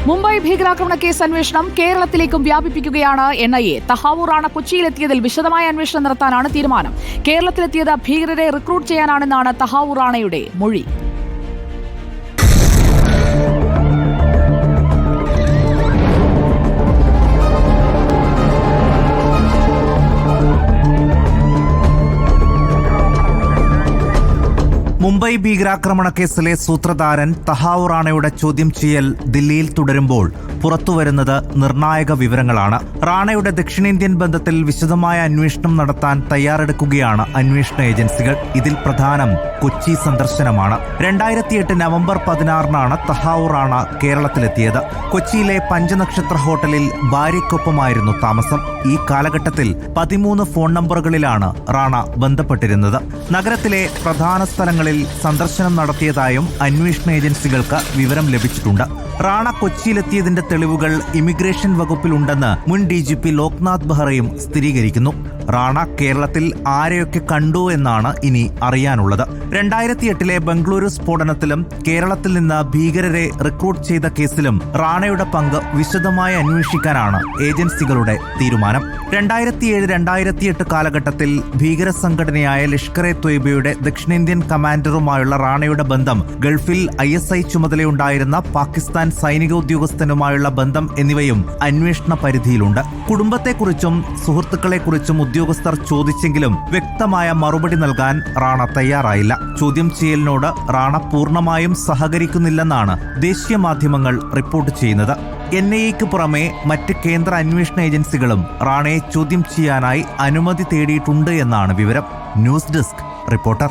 മുംബൈ ഭീകരാക്രമണ കേസ് അന്വേഷണം കേരളത്തിലേക്കും വ്യാപിപ്പിക്കുകയാണ് NIA. തഹാവൂർ റാണ കൊച്ചിയിലെത്തിയതിൽ വിശദമായ അന്വേഷണം നടത്താനാണ് തീരുമാനം. കേരളത്തിലെത്തിയത് ഭീകരരെ റിക്രൂട്ട് ചെയ്യാനാണെന്നാണ് തഹാവൂർ റാണയുടെ മൊഴി. മുംബൈ ഭീകരാക്രമണ കേസിലെ സൂത്രധാരൻ തഹാവൂർ റാണയുടെ ചോദ്യം ചെയ്യൽ ദില്ലിയിൽ തുടരുമ്പോൾ പുറത്തുവരുന്നത് നിർണായക വിവരങ്ങളാണ്. റാണയുടെ ദക്ഷിണേന്ത്യൻ ബന്ധത്തിൽ വിശദമായ അന്വേഷണം നടത്താൻ തയ്യാറെടുക്കുകയാണ് അന്വേഷണ ഏജൻസികൾ. ഇതിൽ പ്രധാനം കൊച്ചി സന്ദർശനമാണ്. 2008 നവംബർ 16 തഹാവൂർ റാണ കേരളത്തിലെത്തിയത്. കൊച്ചിയിലെ പഞ്ചനക്ഷത്ര ഹോട്ടലിൽ ഭാര്യയ്ക്കൊപ്പമായിരുന്നു താമസം. ഈ കാലഘട്ടത്തിൽ 13 ഫോൺ നമ്പറുകളിലാണ് റാണ ബന്ധപ്പെട്ടിരുന്നത്. നഗരത്തിലെ പ്രധാന സ്ഥലങ്ങളിൽ സന്ദർശനം നടത്തിയതായും അന്വേഷണ ഏജൻസികൾക്ക് വിവരം ലഭിച്ചിട്ടുണ്ട്. റാണ കൊച്ചിയിലെത്തിയതിന്റെ തെളിവുകൾ ഇമിഗ്രേഷൻ വകുപ്പിലുണ്ടെന്ന് മുൻ DGP ലോക്നാഥ് ബെഹ്റയും സ്ഥിരീകരിക്കുന്നു. റാണ കേരളത്തിൽ ആരെയൊക്കെ കണ്ടു എന്നാണ് ഇനി അറിയാനുള്ളത്. 2008 ബംഗളൂരു സ്ഫോടനത്തിലും കേരളത്തിൽ നിന്ന് ഭീകരരെ റിക്രൂട്ട് ചെയ്ത കേസിലും റാണയുടെ പങ്ക് വിശദമായി അന്വേഷിക്കാനാണ് ഏജൻസികളുടെ തീരുമാനം. 2007-2008 കാലഘട്ടത്തിൽ ഭീകര സംഘടനയായ ലഷ്കർ-എ ത്വയ്ബയുടെ ദക്ഷിണേന്ത്യൻ കമാൻഡറുമായുള്ള റാണയുടെ ബന്ധം, ഗൾഫിൽ ISI ചുമതലയുണ്ടായിരുന്ന പാകിസ്ഥാൻ സൈനിക ഉദ്യോഗസ്ഥനുമായുള്ള ബന്ധം എന്നിവയും അന്വേഷണ പരിധിയിലുണ്ട്. കുടുംബത്തെക്കുറിച്ചും സുഹൃത്തുക്കളെക്കുറിച്ചും ഉദ്യോഗസ്ഥർ ചോദിച്ചെങ്കിലും വ്യക്തമായ മറുപടി നൽകാൻ റാണ തയ്യാറായില്ല. ചോദ്യം ചെയ്യലിനോട് റാണ പൂർണ്ണമായും സഹകരിക്കുന്നില്ലെന്നാണ് ദേശീയ മാധ്യമങ്ങൾ റിപ്പോർട്ട് ചെയ്യുന്നത്. NIAക്ക് പുറമെ മറ്റ് കേന്ദ്ര അന്വേഷണ ഏജൻസികളും റാണയെ ചോദ്യം ചെയ്യാനായി അനുമതി തേടിയിട്ടുണ്ട് എന്നാണ് വിവരം. News desk reporter.